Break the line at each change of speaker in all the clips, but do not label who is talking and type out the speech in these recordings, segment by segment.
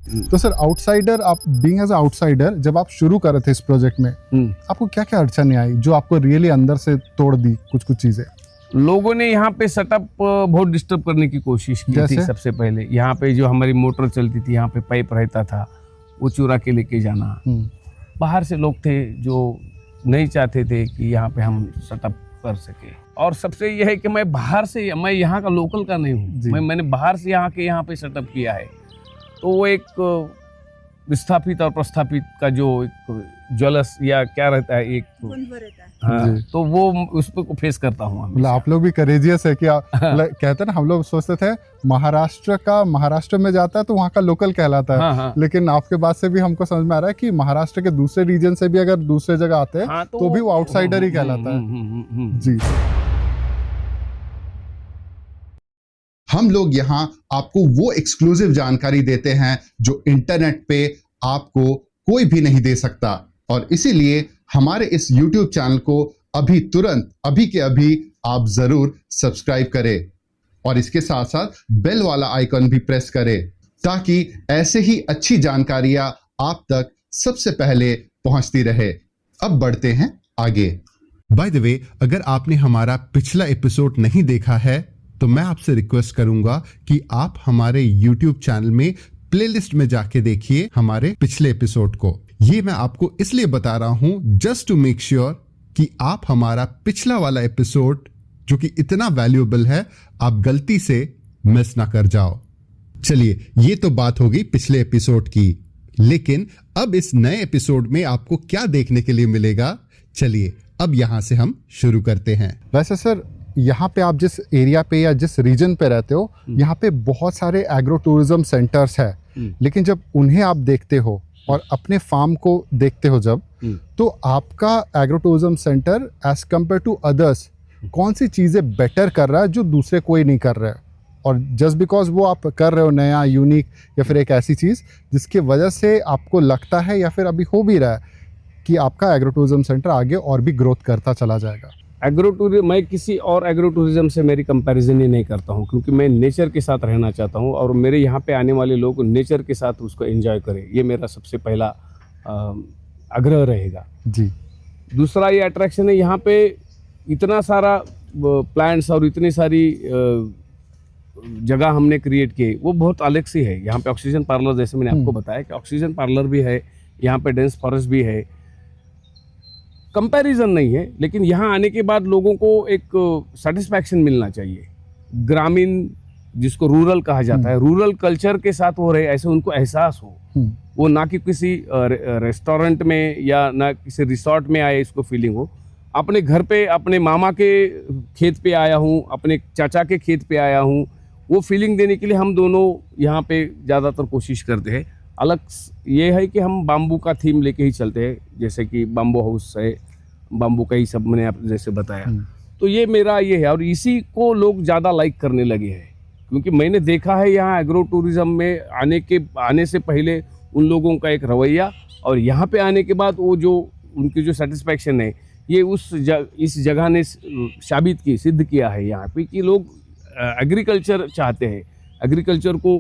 तो sir outsider, आप being as outsider जब आप शुरू कर रहे थे इस प्रोजेक्ट में, आपको क्या क्या अड़चनें आई जो आपको रियली अंदर से तोड़ दी कुछ कुछ चीजें?
लोगों ने यहाँ पे सेटअप बहुत डिस्टर्ब करने की कोशिश की थी। सबसे पहले यहाँ पे जो हमारी मोटर चलती थी, यहाँ पे पाइप रहता था, वो चुरा के लेके जाना। बाहर से लोग थे जो नहीं चाहते थे कि यहाँ पे हम सेटअप कर सके। और सबसे यह है कि मैं मैं यहाँ का लोकल का नहीं हूँ, मैंने बाहर से यहाँ पे सेटअप किया है। तो वो एक विस्थापित और प्रस्थापित का जो एक ज्वलस या क्या रहता है, एक हाँ, तो वो उस पर फेस करता हूँ।
मतलब आप लोग भी करेजियस है कि कहते हैं ना, हम लोग सोचते थे महाराष्ट्र में जाता है तो वहाँ का लोकल कहलाता है। हाँ। लेकिन आपके बात से भी हमको समझ में आ रहा है कि महाराष्ट्र के दूसरे रीजन से भी अगर दूसरे जगह आते हैं हाँ, तो भी वो आउटसाइडर ही कहलाता है। जी,
हम लोग यहाँ आपको वो एक्सक्लूसिव जानकारी देते हैं जो इंटरनेट पे आपको कोई भी नहीं दे सकता, और इसीलिए हमारे इस YouTube चैनल को अभी के अभी आप जरूर सब्सक्राइब करें और इसके साथ साथ बेल वाला आइकन भी प्रेस करें ताकि ऐसे ही अच्छी जानकारियां आप तक सबसे पहले पहुंचती रहे। अब बढ़ते हैं आगे। बाय द वे, अगर आपने हमारा पिछला एपिसोड नहीं देखा है तो मैं आपसे रिक्वेस्ट करूंगा कि आप हमारे YouTube चैनल में प्लेलिस्ट में जाके देखिए हमारे पिछले एपिसोड को। ये मैं आपको इसलिए बता रहा हूं जस्ट टू मेक श्योर कि आप हमारा पिछला वाला एपिसोड जो कि इतना वैल्यूएबल है, आप गलती से मिस ना कर जाओ। चलिए, ये तो बात होगी पिछले एपिसोड की, लेकिन अब इस नए एपिसोड में आपको क्या देखने के लिए मिलेगा, चलिए अब यहां से हम शुरू करते हैं।
वैसे सर, यहाँ पे आप जिस एरिया पे या जिस रीजन पे रहते हो, यहाँ पे बहुत सारे एग्रो टूरिज्म सेंटर्स है, लेकिन जब उन्हें आप देखते हो और अपने फार्म को देखते हो जब, तो आपका agro tourism centre as compare to others कौन सी चीज़ें बेटर कर रहा है जो दूसरे कोई नहीं कर रहा है, और जस्ट बिकॉज वो आप कर रहे हो नया, यूनिक, या फिर एक ऐसी चीज़ जिसकी वजह से आपको लगता है या फिर अभी हो भी रहा है कि आपका एग्रो टूरिज्म सेंटर आगे और भी ग्रोथ करता चला जाएगा।
मैं किसी और एग्रो टूरिज्म से मेरी कंपैरिजन ही नहीं करता हूँ, क्योंकि मैं नेचर के साथ रहना चाहता हूँ और मेरे यहाँ पे आने वाले लोग नेचर के साथ उसको एंजॉय करें, ये मेरा सबसे पहला आग्रह रहेगा।
जी।
दूसरा ये अट्रैक्शन है, यहाँ पे इतना सारा प्लांट्स और इतनी सारी जगह हमने क्रिएट की, वो बहुत अलग सी है। यहाँ पे ऑक्सीजन पार्लर, जैसे मैंने आपको बताया कि ऑक्सीजन पार्लर भी है, यहाँ पे डेंस फॉरेस्ट भी है। कंपैरिजन नहीं है, लेकिन यहाँ आने के बाद लोगों को एक सेटिस्फैक्शन मिलना चाहिए। ग्रामीण, जिसको रूरल कहा जाता है, रूरल कल्चर के साथ हो रहे, ऐसे उनको एहसास हो। वो ना कि किसी रेस्टोरेंट में या ना किसी रिसोर्ट में आए इसको फीलिंग हो। अपने घर पे, अपने मामा के खेत पे आया हूँ, अपने चाचा के खेत पे आया हूँ, वो फीलिंग देने के लिए हम दोनों यहाँ पे ज़्यादातर कोशिश करते हैं। अलग ये है कि हम बाम्बू का थीम लेके ही चलते हैं, जैसे कि बाम्बू हाउस है, बाम्बू का ही सब मैंने आप जैसे बताया। तो ये मेरा ये है, और इसी को लोग ज़्यादा लाइक करने लगे हैं, क्योंकि मैंने देखा है यहाँ एग्रो टूरिज्म में आने से पहले उन लोगों का एक रवैया, और यहाँ पे आने के बाद वो जो उनकी जो सेटिस्फैक्शन है, ये इस जगह ने सिद्ध किया है यहाँ पे कि लोग एग्रीकल्चर चाहते हैं, एग्रीकल्चर को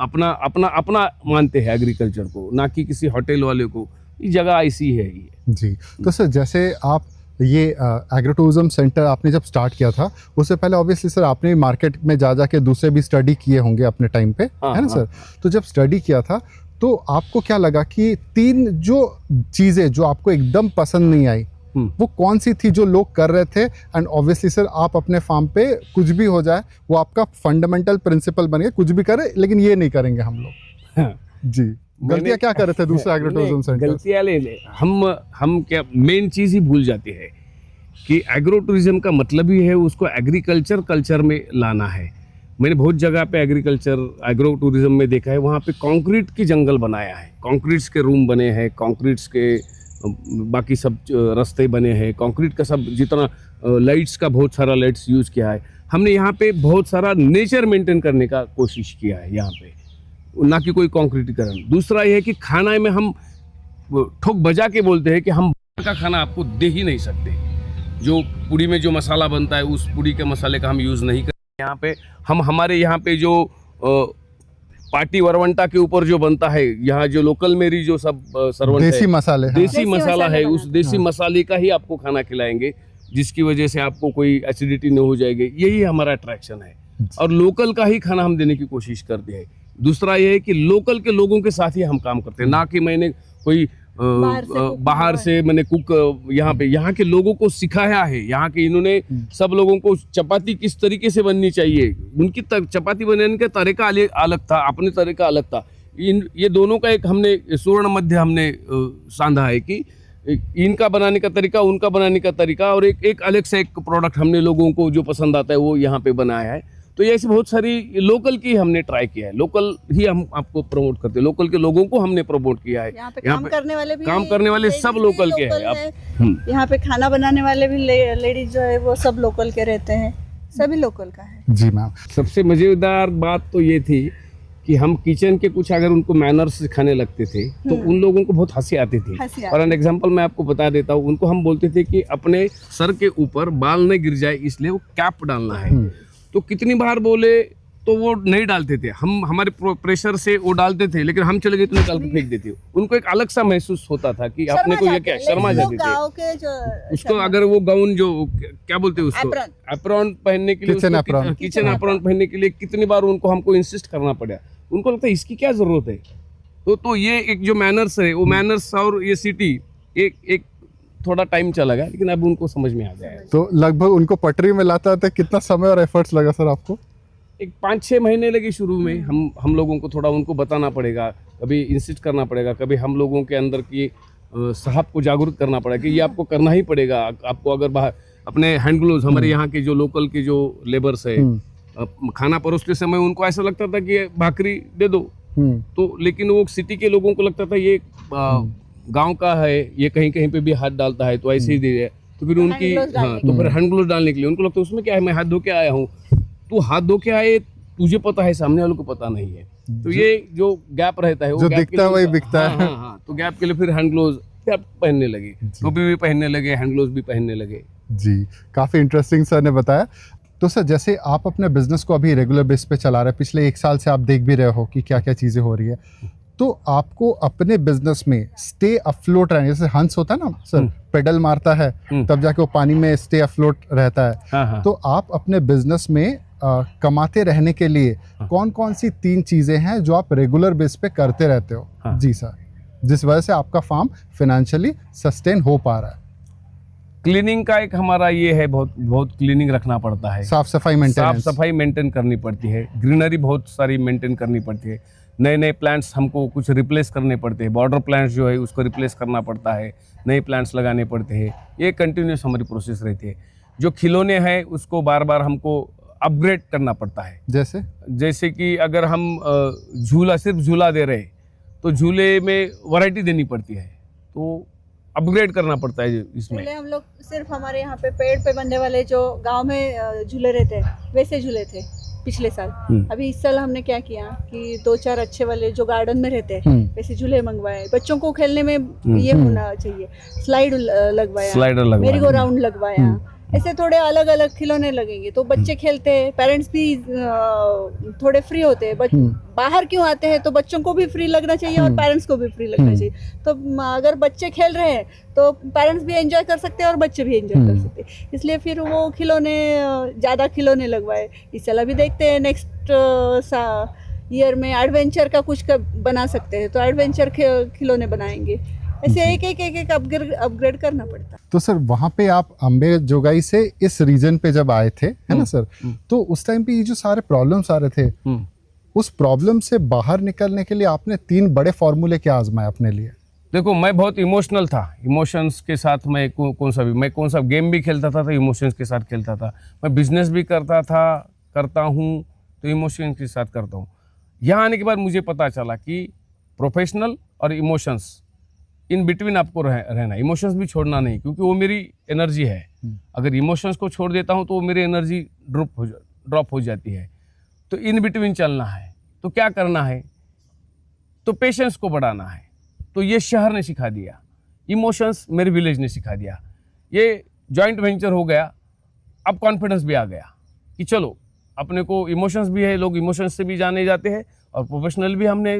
अपना मानते हैं एग्रीकल्चर को, ना कि किसी होटल वाले को। ये जगह ऐसी है ये।
जी। तो सर, जैसे आप ये एग्रो टूरिज्म सेंटर आपने जब स्टार्ट किया था, उससे पहले ऑब्वियसली सर आपने मार्केट में जा के दूसरे भी स्टडी किए होंगे अपने टाइम पे, है ना सर? तो जब स्टडी किया था तो आपको क्या लगा कि 3 जो चीज़ें जो आपको एकदम पसंद नहीं आई, वो कौन सी थी जो लोग कर रहे थे? एंड ऑब्वियसली सर, आप अपने फार्म पे कुछ भी हो जाए, वो आपका फंडामेंटल प्रिंसिपल बन गया, कुछ भी करे लेकिन ये नहीं करेंगे हम लोग। जी। गलतियां क्या कर रहे थे दूसरे एग्रो टूरिज्म सेंटर?
गलतियां हम क्या मेन चीज ही भूल जाते हैं कि एग्रो टूरिज्म का मतलब ही है उसको एग्रीकल्चर कल्चर में लाना है। मैंने बहुत जगह पे एग्रो टूरिज्म में देखा है, वहाँ पे कंक्रीट की जंगल बनाया है, कंक्रीट्स के रूम बने हैं, कंक्रीट्स के बाकी सब रास्ते बने हैं, कंक्रीट का सब, जितना लाइट्स का बहुत सारा लाइट्स यूज़ किया है। हमने यहाँ पे बहुत सारा नेचर मेंटेन करने का कोशिश किया है यहाँ पे, ना कि कोई कंक्रीटीकरण। दूसरा ये है कि खाना में हम ठोक बजा के बोलते हैं कि हम बाहर का खाना आपको दे ही नहीं सकते। जो पूड़ी में जो मसाला बनता है, उस पूड़ी के मसाले का हम यूज़ नहीं करते यहाँ पे। हम हमारे यहाँ पे जो पार्टी वरवंटा के ऊपर जो बनता है, यहाँ जो लोकल मेरी जो सब सर्वेंट
देसी
है,
मसाले, हाँ।
देसी मसाला है, उस
बनाते
देसी मसाले का ही आपको खाना खिलाएंगे, जिसकी वजह से आपको कोई एसिडिटी नहीं हो जाएगी। यही हमारा अट्रैक्शन है और लोकल का ही खाना हम देने की कोशिश करते हैं। दूसरा ये है कि लोकल के लोगों के साथ ही हम काम करते हैं, ना कि मैंने कोई बाहर से मैंने कुक यहाँ के लोगों को सिखाया है। यहाँ के इन्होंने सब लोगों को चपाती किस तरीके से बननी चाहिए, उनकी चपाती बनाने का तरीका अलग था, अपने तरीका अलग था। ये दोनों का एक हमने स्वर्ण मध्य हमने साधा है कि इनका बनाने का तरीका, उनका बनाने का तरीका, और एक अलग से एक प्रोडक्ट हमने लोगों को जो पसंद आता है वो यहाँ पे बनाया है। तो ये ऐसी बहुत सारी लोकल की हमने ट्राई किया है, लोकल ही हम आपको प्रमोट करते हैं, लोकल के लोगों को हमने प्रमोट किया है।
यहाँ पे काम करने वाले भी,
काम करने वाले सब लोकल के हैं।
यहाँ पे खाना बनाने वाले भी लेडीज जो है वो सब लोकल के रहते हैं, सभी लोकल का है।
जी मैम।
सबसे मजेदार बात तो ये थी कि हम किचन के कुछ अगर उनको मैनर्स सिखाने लगते थे तो उन लोगों को बहुत हंसी आती थी। और एन एग्जांपल मैं आपको बता देता हूँ, उनको हम बोलते थे कि अपने सर के ऊपर बाल नहीं गिर जाए इसलिए वो कैप डालना है। तो कितनी बार बोले तो वो नहीं डालते थे, हम हमारे प्रेशर से वो डालते थे, लेकिन हम चले गए तो निकाल के फेंक देते। उनको एक अलग सा महसूस होता था कि अपने को ये क्या, शर्मा जाते थे। उसको अगर वो गाउन जो क्या बोलते हैं उसको, एप्रॉन पहनने के लिए, किचन एप्रॉन पहनने के लिए कितनी बार उनको हमको इंसिस्ट करना पड़ा। उनको लगता है इसकी क्या जरूरत है। तो ये एक जो मैनर्स है, वो मैनर्स और ये सिटी एक थोड़ा टाइम चला गया, लेकिन अब उनको समझ में आ गया।
तो लगभग उनको पटरी में लाता था कितना समय और एफर्ट्स लगा सर आपको?
एक 5-6 महीने लगे शुरू में। हम लोगों को थोड़ा उनको बताना पड़ेगा, कभी इंसिस्ट करना पड़ेगा, कभी हम लोगों के अंदर की साहब को जागरूक करना पड़ेगा कि ये आपको करना ही पड़ेगा। आपको अगर बाहर अपने हैंड ग्लोव्स, हमारे यहाँ के जो लोकल के जो लेबर्स है, खाना परोसते समय उनको ऐसा लगता था कि भाकरी दे दो, तो लेकिन वो सिटी के लोगों को लगता था ये गांव का है, ये कहीं कहीं पे भी हाथ डालता है तो ऐसे ही दे दिया। तो फिर उनकी तो फिर हैंड ग्लोव्स डालने के लिए उनको लगता है उसमें क्या है, मैं हाथ धो के आया हूँ। तू हाथ धो के आए, तुझे पता है, सामने वालों को पता नहीं है। तो ये जो गैप रहता है, वो
जो
गैप
दिखता है वही बिकता है।
हाँ, तो गैप के लिए फिर हैंड ग्लोव्स पहनने लगे, टोपी भी पहनने लगे, हैंड ग्लोव्स भी पहनने लगे।
जी, काफ़ी इंटरेस्टिंग सर ने बताया। तो सर जैसे आप अपने बिजनेस को अभी रेगुलर बेस पे चला रहे हैं, पिछले 1 साल से आप देख भी रहे हो कि क्या क्या चीज़ें हो रही है, तो आपको अपने बिजनेस में स्टे अफ्लोट रहने, जैसे हंस होता है ना सर, पेडल मारता है तब जाके वो पानी में स्टे अफ्लोट रहता है। तो आप अपने बिजनेस में कमाते रहने के लिए कौन कौन सी 3 चीज़ें हैं जो आप रेगुलर बेस पे करते रहते हो? जी सर, जिस वजह से आपका फार्म फाइनेंशियली सस्टेन हो पा रहा है।
क्लीनिंग का एक हमारा ये है, बहुत क्लीनिंग रखना पड़ता है,
साफ सफाई मेंटेन
करनी पड़ती है, ग्रीनरी बहुत सारी मेंटेन करनी पड़ती है, नए प्लांट्स हमको कुछ रिप्लेस करने पड़ते हैं, बॉर्डर प्लांट्स जो है उसको रिप्लेस करना पड़ता है, नए प्लांट्स लगाने पड़ते हैं। ये कंटिन्यूस हमारी प्रोसेस रहती है। जो खिलौने हैं उसको बार बार हमको अपग्रेड करना पड़ता है। जैसे कि अगर हम सिर्फ झूला दे रहे तो झूले में वैरायटी देनी पड़ती है, तो अपग्रेड करना पड़ता है इसमें।
पहले हम लोग सिर्फ हमारे यहाँ पे पेड़ पे बंधने वाले जो गांव में झूले रहते हैं वैसे झूले थे पिछले साल। अभी इस साल हमने क्या किया कि 2-4 अच्छे वाले जो गार्डन में रहते हैं वैसे झूले मंगवाए। बच्चों को खेलने में ये होना चाहिए, स्लाइड लगवाया, मेरी गो राउंड लगवाया, ऐसे थोड़े अलग अलग खिलौने लगेंगे तो बच्चे खेलते हैं, पेरेंट्स भी थोड़े फ्री होते हैं। बाहर क्यों आते हैं तो बच्चों को भी फ्री लगना चाहिए और पेरेंट्स को भी फ्री लगना चाहिए। तो अगर बच्चे खेल रहे हैं तो पेरेंट्स भी एंजॉय कर सकते हैं और बच्चे भी एंजॉय कर सकते हैं, इसलिए फिर वो खिलौने ज़्यादा खिलौने लगवाए। इस साल अभी देखते हैं नेक्स्ट ईयर में एडवेंचर का कुछ बना सकते हैं तो एडवेंचर खिलौने बनाएंगे। ऐसे एक अपग्रेड करना पड़ता है।
तो सर वहाँ पे आप अंबेजोगाई से इस रीजन पे जब आए थे, है ना सर, तो उस टाइम पे ये जो सारे प्रॉब्लम्स आ रहे थे, उस प्रॉब्लम से बाहर निकलने के लिए आपने 3 बड़े फॉर्मूले क्या आजमाए अपने लिए?
देखो, मैं बहुत इमोशनल था, इमोशंस के साथ मैं कौन सा गेम भी खेलता था तो इमोशंस के साथ खेलता था। मैं बिजनेस भी करता हूँ तो इमोशंस के साथ करता हूँ। यहाँ आने के बाद मुझे पता चला कि प्रोफेशनल और इमोशंस इन बिटवीन आपको रहना, इमोशंस भी छोड़ना नहीं, क्योंकि वो मेरी एनर्जी है। अगर इमोशंस को छोड़ देता हूँ तो वो मेरी एनर्जी ड्रॉप हो जाती है। तो इन बिटवीन चलना है। तो क्या करना है, तो पेशेंस को बढ़ाना है। तो ये शहर ने सिखा दिया, इमोशंस मेरे विलेज ने सिखा दिया। ये जॉइंट वेंचर हो गया, अब कॉन्फिडेंस भी आ गया कि चलो अपने को इमोशंस भी है, लोग इमोशंस से भी जाने जाते हैं, और प्रोफेशनल भी हमने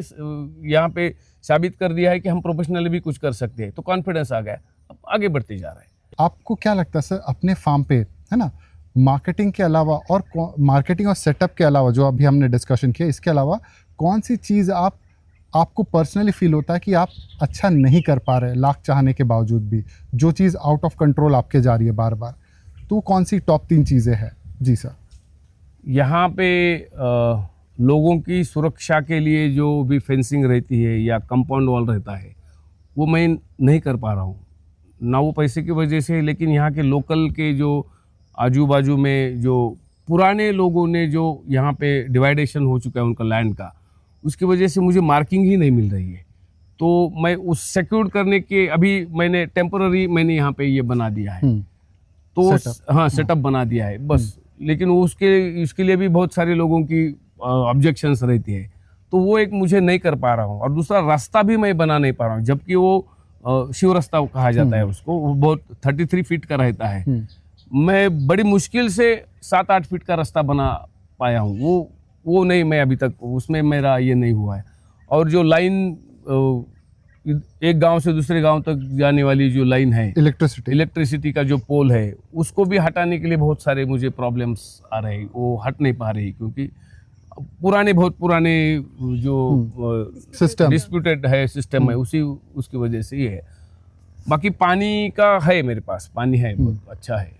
यहाँ पे साबित कर दिया है कि हम प्रोफेशनल भी कुछ कर सकते हैं, तो कॉन्फिडेंस आ गया, अब आगे बढ़ते जा रहे हैं।
आपको क्या लगता है सर, अपने फार्म पे है ना, मार्केटिंग के अलावा और मार्केटिंग और सेटअप के अलावा जो अभी हमने डिस्कशन किया, इसके अलावा कौन सी चीज़ आपको पर्सनली फील होता है कि आप अच्छा नहीं कर पा रहे लाख चाहने के बावजूद भी, जो चीज़ आउट ऑफ कंट्रोल आपके जा रही है बार बार, तो कौन सी टॉप 3 चीज़ें हैं? जी सर।
यहाँ पे लोगों की सुरक्षा के लिए जो भी फेंसिंग रहती है या कंपाउंड वॉल रहता है, वो मैं नहीं कर पा रहा हूँ, ना वो पैसे की वजह से, लेकिन यहाँ के लोकल के जो आजू बाजू में जो पुराने लोगों ने जो यहाँ पे डिवाइडेशन हो चुका है उनका लैंड का, उसकी वजह से मुझे मार्किंग ही नहीं मिल रही है। तो मैं उस सिक्योर करने के अभी मैंने टेम्पररी मैंने यहाँ पे ये बना दिया है, तो हाँ सेटअप बना दिया है बस, लेकिन उसके लिए भी बहुत सारे लोगों की ऑब्जेक्शंस रहती है, तो वो एक मुझे नहीं कर पा रहा हूँ। और दूसरा रास्ता भी मैं बना नहीं पा रहा हूँ, जबकि वो शिव रास्ता कहा जाता है उसको, वो बहुत 33 फीट का रहता है, मैं बड़ी मुश्किल से 7-8 फीट का रास्ता बना पाया हूँ, वो नहीं, मैं अभी तक उसमें मेरा ये नहीं हुआ है। और जो लाइन एक गांव से दूसरे गांव तक जाने वाली जो लाइन है, इलेक्ट्रिसिटी का जो पोल है, उसको भी हटाने के लिए बहुत सारे मुझे प्रॉब्लम्स आ रहे हैं, वो हट नहीं पा रही, क्योंकि बहुत पुराने जो
सिस्टम
डिस्प्यूटेड है सिस्टम है, उसकी वजह से ये है। बाकी पानी का है, मेरे पास पानी है, बहुत अच्छा है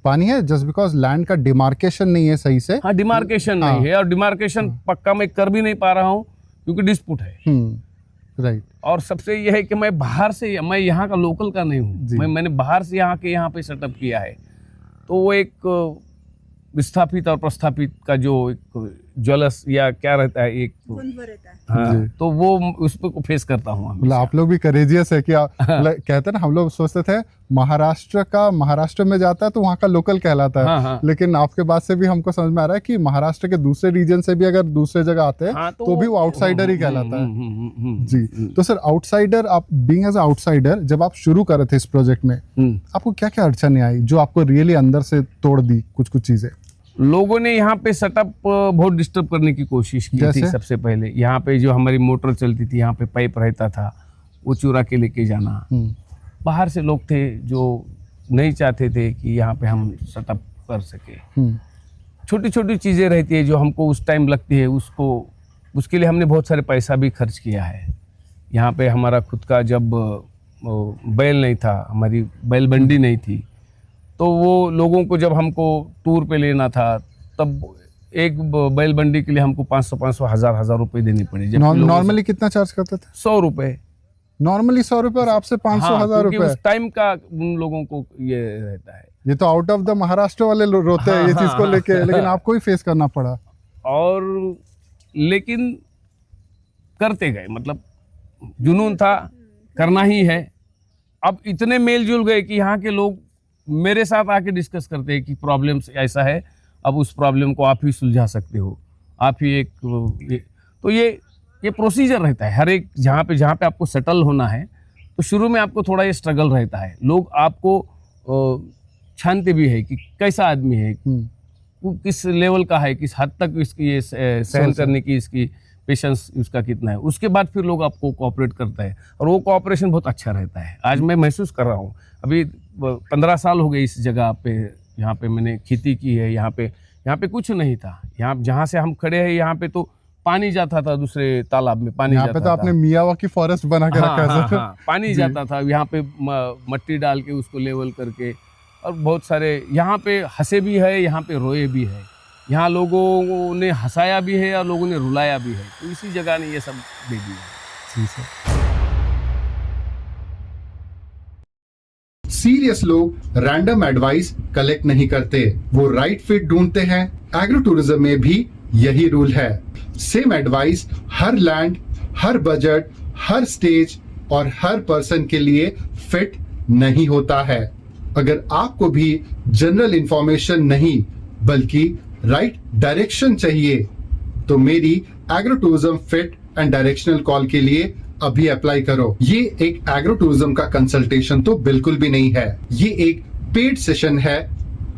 पानी है, जस्ट बिकॉज लैंड का डिमार्केशन नहीं है सही से।
हाँ, डिमार्केशन नहीं है, और डिमार्केशन पक्का मैं कर भी नहीं पा रहा हूँ क्योंकि डिस्प्यूट है।
राइट।
और सबसे यह है कि मैं बाहर से, मैं यहाँ का लोकल का नहीं हूँ, मैंने बाहर से यहाँ पे सेटअप किया है, तो वो एक विस्थापित और प्रस्थापित का जो एक ज्वलस या क्या रहता है, एक
रहता है।
हाँ, तो वो उस पर फेस करता हूँ।
मतलब आप लोग भी करेजियस है क्या? कहते हैं ना, हम लोग सोचते थे महाराष्ट्र में जाता है तो वहाँ का लोकल कहलाता है,
हाँ।
लेकिन आपके बात से भी हमको समझ में आ रहा है कि महाराष्ट्र के दूसरे रीजन से भी अगर दूसरे जगह आते हैं,
हाँ,
तो भी वो आउटसाइडर ही कहलाता है। जी, तो सर आउटसाइडर, आप बीइंग एज आउटसाइडर जब आप शुरू कर रहे थे इस प्रोजेक्ट में, आपको क्या क्या अड़चने आई जो आपको रियली अंदर से तोड़ दी कुछ चीजें?
लोगों ने यहाँ पे सेटअप बहुत डिस्टर्ब करने की कोशिश की थी। सबसे पहले यहाँ पे जो हमारी मोटर चलती थी, यहाँ पे पाइप रहता था, वो चुरा के लेके जाना। बाहर से लोग थे जो नहीं चाहते थे कि यहाँ पे हम सेटअप कर सके। छोटी छोटी चीज़ें रहती है जो हमको उस टाइम लगती है, उसके लिए हमने बहुत सारे पैसा भी खर्च किया है। यहाँ पे हमारा खुद का जब बैल नहीं था, हमारी बैल बंडी नहीं थी, तो वो लोगों को जब हमको टूर पे लेना था, तब एक बैल बंडी के लिए हमको 500 1000 रुपए देने पड़े।
नॉर्मली कितना चार्ज करते थे?
100 रुपए।
नॉर्मली 100 रुपए, और आपसे 500 1000 रुपए।
उस टाइम का उन लोगों को ये रहता है।
ये तो आउट ऑफ द महाराष्ट्र वाले रोते हैं ये चीज को लेके, लेकिन आपको ही फेस करना पड़ा।
और लेकिन करते गए, मतलब जुनून था, करना ही है। अब इतने मेल जुल गए कि यहाँ के लोग मेरे साथ आके डिस्कस करते हैं कि प्रॉब्लम ऐसा है, अब उस प्रॉब्लम को आप ही सुलझा सकते हो, आप ही तो ये प्रोसीजर रहता है हर एक जहाँ पे आपको सेटल होना है। तो शुरू में आपको थोड़ा ये स्ट्रगल रहता है, लोग आपको छानते भी है कि कैसा आदमी है, किस लेवल का है, किस हद तक इसकी ये सहन करने की इसकी पेशेंस उसका कितना है। उसके बाद फिर लोग आपको कोऑपरेट करता है, और वो कोऑपरेशन बहुत अच्छा रहता है। आज मैं महसूस कर रहा हूँ, अभी 15 साल हो गए इस जगह पे, यहाँ पे मैंने खेती की है। यहाँ पे कुछ नहीं था, यहाँ जहाँ से हम खड़े हैं यहाँ पे तो पानी जाता था दूसरे तालाब में, पानी
यहाँ पे तो आपने मियावाकी फॉरेस्ट बना के रखा है।
हाँ, पानी जाता था यहाँ पे, मट्टी डाल के उसको लेवल करके। और बहुत सारे यहाँ पे हंसे भी है, यहाँ पे रोए भी है, यहाँ लोगों ने हंसाया भी है और लोगों ने रुलाया भी है, तो इसी जगह ने ये सब दे दिया।
सीरियस लोग रैंडम एडवाइस कलेक्ट नहीं करते, वो राइट फिट ढूंढते हैं। एग्रो टूरिज्म में भी यही रूल है। सेम एडवाइस हर लैंड, हर बजट, हर स्टेज और हर पर्सन के लिए फिट नहीं होता है। अगर आपको भी जनरल इंफॉर्मेशन नहीं बल्कि राइट डायरेक्शन चाहिए, तो मेरी agro tourism fit and directional call के लिए अभी अप्लाई करो। ये एक एग्रो टूरिज्म का कंसल्टेशन तो बिल्कुल भी नहीं है, ये एक पेड सेशन है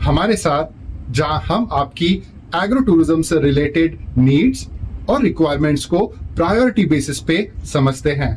हमारे साथ, जहां हम आपकी एग्रो टूरिज्म से रिलेटेड नीड्स और रिक्वायरमेंट्स को प्रायोरिटी बेसिस पे समझते हैं,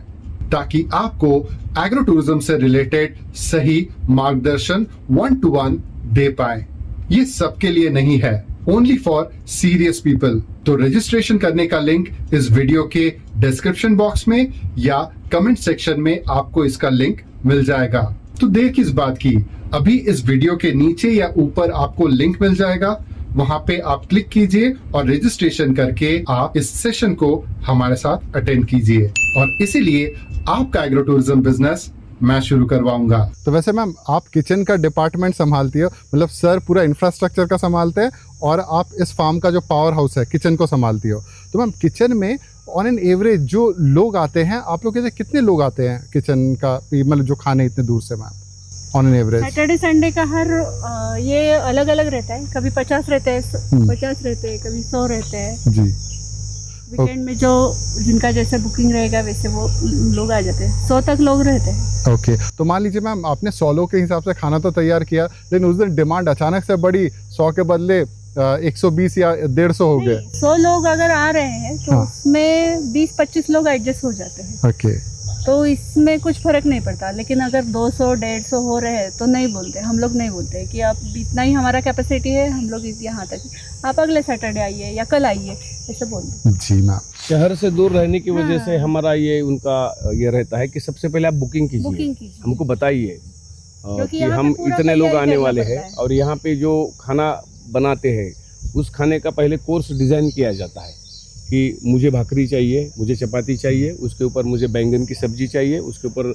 ताकि आपको एग्रो टूरिज्म से रिलेटेड सही मार्गदर्शन 1-to-1 दे पाए। ये सबके लिए नहीं है, ओनली फॉर सीरियस पीपल। तो रजिस्ट्रेशन करने का लिंक इस वीडियो के डिस्क्रिप्शन बॉक्स में या कमेंट सेक्शन में आपको इसका लिंक मिल जाएगा। तो देर किस बात की, अभी इस वीडियो के नीचे या ऊपर आपको लिंक मिल जाएगा, वहां पे आप क्लिक कीजिए और रजिस्ट्रेशन करके आप इस सेशन को हमारे साथ अटेंड कीजिए, और इसीलिए आपका एग्रो टूरिज्म बिजनेस मैं शुरू करवाऊंगा।
तो वैसे मैम आप किचन का डिपार्टमेंट संभालती हो, मतलब सर पूरा इंफ्रास्ट्रक्चर का संभालते हैं और आप इस फार्म का जो पावर हाउस है किचन को संभालती हो। तो मैम किचन में ऑन एन एवरेज जो लोग आते हैं, आप लोग जैसे कितने लोग आते हैं किचन का, मतलब जो खाने इतने दूर से ma'am on an average?
Saturday Sunday का हर ये अलग अलग रहता है, कभी 50 रहते हैं, 50 रहते हैं, कभी 100 रहते हैं
जी।
वीकेंड में। जो जिनका जैसे बुकिंग रहेगा वैसे वो लोग आ जाते हैं, 100 तक लोग रहते हैं।
ओके तो मान लीजिए मैम आपने 100 लोग के हिसाब से खाना तो तैयार किया, लेकिन उस दिन डिमांड अचानक से बढ़ी, 100 के बदले 120 या 150 हो गए।
100 लोग अगर आ रहे हैं तो
हाँ।
उसमें 20-25 लोग एडजस्ट हो जाते हैं,
ओके
तो इसमें कुछ फर्क नहीं पड़ता। लेकिन अगर 200-150 हो रहे हैं तो नहीं बोलते, हम लोग नहीं बोलते कि आप इतना ही हमारा कैपेसिटी है, हम लोग यहाँ तक, आप अगले सैटरडे आइए या कल आइए, ऐसे बोलते।
जी मैम।
शहर से दूर रहने की वजह से हमारा ये उनका ये रहता है कि सबसे पहले आप बुकिंग कीजिए, हमको बताइए
क्योंकि
कि
यहाँ
हम
पे पूरा
इतने लोग
तैयारी
आने
करना
वाले
पड़ता
हैं,
है।
और यहाँ पे जो खाना बनाते हैं उस खाने का पहले कोर्स डिज़ाइन किया जाता है कि मुझे भाकरी चाहिए, मुझे चपाती चाहिए, उसके ऊपर मुझे बैंगन की सब्जी चाहिए, उसके ऊपर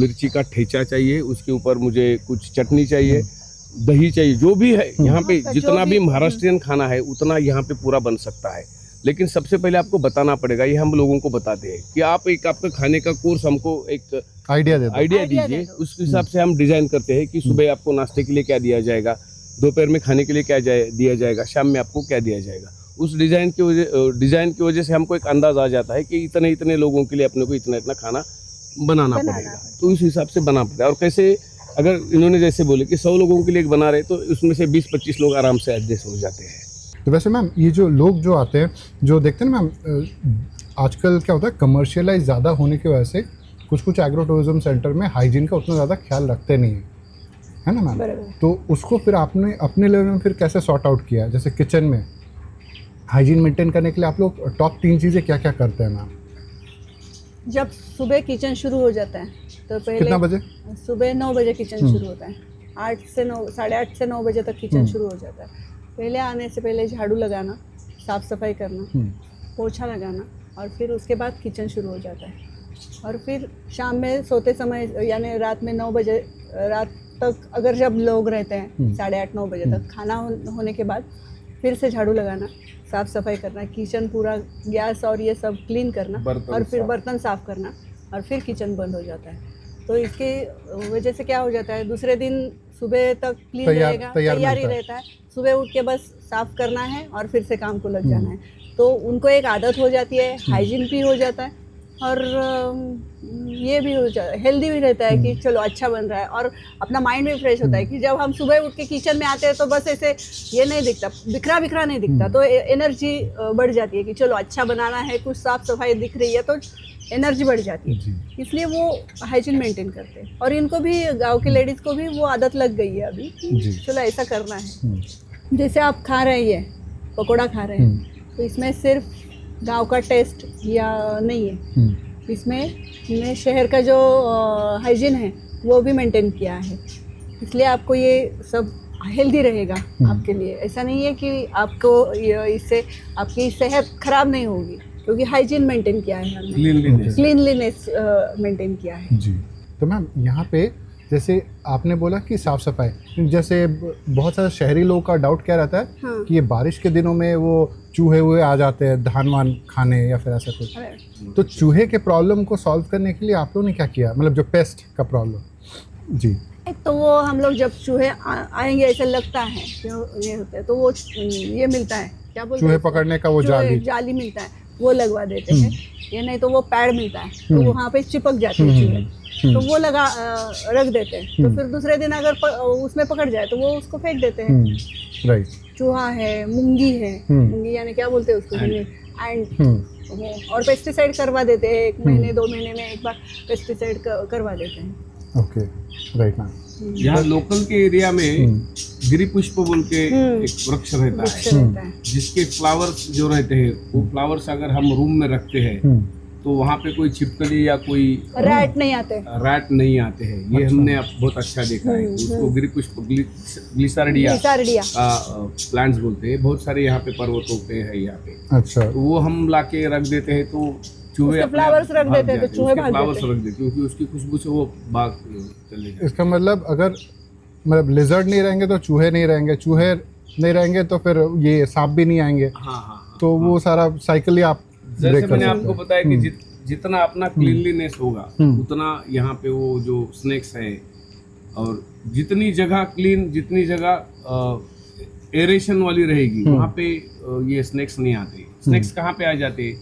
मिर्ची का ठेचा चाहिए, उसके ऊपर मुझे कुछ चटनी चाहिए, दही चाहिए, जो भी है यहाँ पे
हाँ, जो
जितना भी
भी-
महाराष्ट्रियन खाना है उतना यहाँ पे पूरा बन सकता है। लेकिन सबसे पहले आपको बताना पड़ेगा, ये हम लोगों को बताते हैं कि आप एक आपका खाने का कोर्स हमको एक
आइडिया दे दो।
आइडिया
आइडिया
दीजिए,
दे दो।
उस हिसाब से हम डिज़ाइन करते हैं कि सुबह आपको नाश्ते के लिए क्या दिया जाएगा, दोपहर में खाने के लिए क्या दिया जाएगा, शाम में आपको क्या दिया जाएगा। उस डिज़ाइन की वजह से हमको एक अंदाज़ आ जाता है कि इतने इतने लोगों के लिए अपने को इतना इतना खाना बनाना पड़ेगा, तो उस हिसाब से बना पड़ेगा। और कैसे, अगर इन्होंने जैसे बोले कि 100 लोगों के लिए एक बना रहे, तो उसमें से 20-25 लोग आराम से एडजस्ट हो जाते हैं।
तो वैसे मैम ये जो लोग जो आते हैं, जो देखते हैं ना मैम, आजकल क्या होता है कमर्शियलाइज ज़्यादा होने की वजह से कुछ एग्रो टूरिज्म सेंटर में हाइजीन का उतना ज़्यादा ख्याल रखते नहीं है ना मैम?
बराबर।
तो उसको फिर आपने अपने लेवल में फिर कैसे सॉर्ट आउट किया? जैसे किचन में हाइजीन मेंटेन करने के लिए आप लोग टॉप 3 चीज़ें क्या क्या करते हैं मैम?
जब सुबह किचन शुरू हो जाता है तो पहले
कितना बजे?
सुबह 9 बजे किचन शुरू होता है, 8 से 9, 8:30 से 9 बजे तक किचन शुरू हो जाता है। पहले आने से पहले झाड़ू लगाना, साफ़ सफाई करना, पोछा लगाना, और फिर उसके बाद किचन शुरू हो जाता है। और फिर शाम में सोते समय यानी रात में 9 बजे रात तक अगर जब लोग रहते हैं 8:30-9 बजे तक खाना होने के बाद फिर से झाड़ू लगाना, साफ़ सफाई करना, किचन पूरा गैस और ये सब क्लीन करना,
बर्तन
और फिर
साफ।
बर्तन साफ़ करना, और फिर किचन बंद हो जाता है। तो इसके वजह से क्या हो जाता है, दूसरे दिन सुबह तक क्लीन रहेगा, तैयारी
मिलता है।
रहता है, सुबह उठ के बस साफ़ करना है और फिर से काम को लग जाना है। तो उनको एक आदत हो जाती है, हाइजीन भी हो जाता है, और ये भी हो जाता है, हेल्दी भी रहता है कि चलो अच्छा बन रहा है, और अपना माइंड भी फ्रेश होता है कि जब हम सुबह उठ के किचन में आते हैं तो बस ऐसे ये नहीं दिखता, बिखरा बिखरा नहीं दिखता, तो एनर्जी बढ़ जाती है कि चलो अच्छा बनाना है, कुछ साफ सफाई दिख रही है तो एनर्जी बढ़ जाती है। इसलिए वो हाइजीन मेंटेन करते हैं, और इनको भी, गांव के लेडीज़ को भी वो आदत लग गई है अभी कि चलो ऐसा करना है। जैसे आप खा रहे हैं, पकोड़ा खा रहे हैं, तो इसमें सिर्फ गांव का टेस्ट या नहीं है, इसमें हमने शहर का जो हाइजीन है वो भी मेंटेन किया है, इसलिए आपको ये सब हेल्दी रहेगा आपके लिए। ऐसा नहीं है कि आपको इससे आपकी सेहत खराब नहीं होगी, क्योंकि हाइजीन मेंटेन किया है हमने, क्लीनलीनेस मेंटेन किया है।
जी। तो मैम यहाँ पे जैसे आपने बोला कि साफ़ सफाई, जैसे बहुत सारे शहरी लोगों का डाउट क्या रहता है
हाँ।
कि ये बारिश के दिनों में वो चूहे हुए आ जाते हैं धान वान खाने या फिर ऐसा कुछ, तो चूहे के प्रॉब्लम को सॉल्व करने के लिए आप लोगों ने क्या किया, मतलब जो पेस्ट का प्रॉब्लम? जी।
एक तो वो हम लोग जब चूहे आएंगे ऐसा लगता है ये होता है, तो वो ये मिलता है, क्या बोलते
चूहे
हैं,
पकड़ने का वो जाली
मिलता है, वो लगवा देते हैं। ये नहीं तो वो पैड मिलता है, तो वहाँ पे चिपक जाते हैं चूहे, तो वो लगा रख देते हैं। तो फिर दूसरे दिन अगर उसमें पकड़ जाए तो वो उसको फेंक देते हैं।
राइट।
चूहा है, मूंगी है, मूंगी यानी क्या बोलते हैं उसको, एंड और पेस्टिसाइड करवा देते हैं, 1 महीने 2 महीने में एक बार पेस्टिसाइड करवा देते हैं।
Okay, right ma'am.
यहाँ लोकल के एरिया में गिरी पुष्प बोल के एक वृक्ष रहता है, जिसके फ्लावर्स जो रहते हैं वो फ्लावर्स अगर हम रूम में रखते हैं तो वहाँ पे कोई छिपकली या कोई
रैट नहीं आते
हैं। ये हमने अब बहुत अच्छा देखा है। उसको गिरी पुष्प ग्लिसार्डिया का प्लांट्स बोलते हैं। बहुत सारे यहाँ पे पर्वतों पे है यहाँ पे।
अच्छा,
तो वो हम लाके रख देते हैं तो चूहे
फ्लावर्स रख देते हैं तो चूहे भाग
फ्लावर्स रख देते हैं, क्योंकि उसकी खुशबू से वो भाग चले जाते हैं।
इसका मतलब अगर लिजर्ड नहीं रहेंगे तो चूहे नहीं रहेंगे, चूहे नहीं रहेंगे तो फिर ये सांप भी नहीं आएंगे।
हाँ।
तो वो सारा साइकिल ही आप
जैसे मैंने आपको बताया कि जितना अपना क्लीनलीनेस होगा उतना यहाँ पे वो जो स्नेक्स है, और जितनी जगह क्लीन, जितनी जगह एरेशन वाली रहेगी वहाँ पे ये स्नेक्स नहीं आते। स्नेक्स कहाँ पे आ जाते?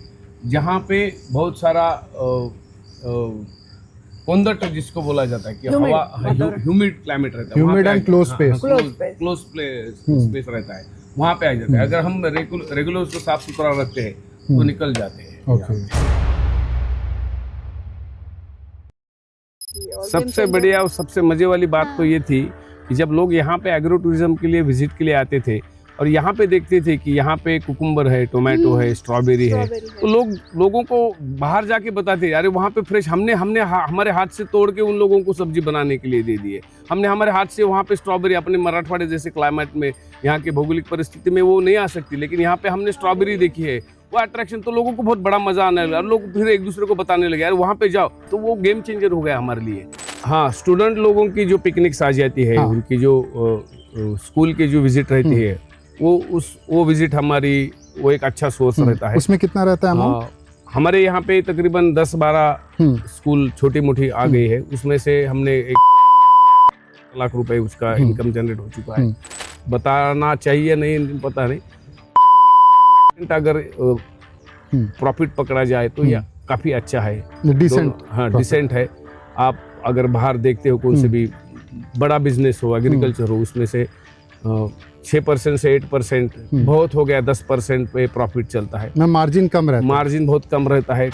जहाँ पे बहुत सारा कोंदट जिसको बोला जाता है कि हवा ह्यूमिड क्लाइमेट रहता है,
humid and close space,
close space रहता है, वहाँ पे आ जाता है। अगर हम रेगुलर उसको साफ सुथरा रखते हैं तो निकल जाते हैं।
ओके।
सबसे बढ़िया और सबसे मजे वाली बात तो ये थी कि जब लोग यहाँ पे एग्रो टूरिज्म के लिए विजिट के लिए आते थे और यहाँ पे देखते थे कि यहाँ पे कुकुम्बर है, टोमेटो है, स्ट्रॉबेरी है, तो लोगों को बाहर जाके बताते अरे वहाँ पे फ्रेश हमने हमारे हाथ से तोड़ के उन लोगों को सब्जी बनाने के लिए दे दिए। हमने हमारे हाथ से वहाँ पे स्ट्रॉबेरी, अपने मराठवाड़े जैसे क्लाइमेट में, यहाँ के भौगोलिक परिस्थिति में वो नहीं आ सकती, लेकिन यहाँ पे हमने स्ट्रॉबेरी देखी है, वो अट्रैक्शन। तो लोगों को बहुत बड़ा मजा आने लगा, लोग फिर एक दूसरे को बताने लगे यार वहाँ पे जाओ। तो वो गेम चेंजर हो गया हमारे लिए। हाँ, स्टूडेंट लोगों की जो पिकनिक्स आ जाती है, उनकी जो स्कूल की जो विजिट रहती है, वो विजिट हमारी वो एक अच्छा सोर्स रहता है।
उसमें कितना रहता है अमाउंट?
हमारे यहाँ पे तकरीबन 10-12 स्कूल छोटी मोटी आ गई है, उसमें से हमने 1 लाख रुपए उसका इनकम जनरेट हो चुका है। बताना चाहिए नहीं, पता नहीं, अगर प्रॉफिट पकड़ा जाए तो यह काफी अच्छा है,
डिसेंट।
हाँ, डिसेंट है। आप अगर बाहर देखते हो कौन से भी बड़ा बिजनेस हो, एग्रीकल्चर हो, उसमें से 6% से 8% बहुत हो गया, 10% पे प्रॉफिट चलता है।
मार्जिन कम रहता है,
मार्जिन बहुत कम रहता है।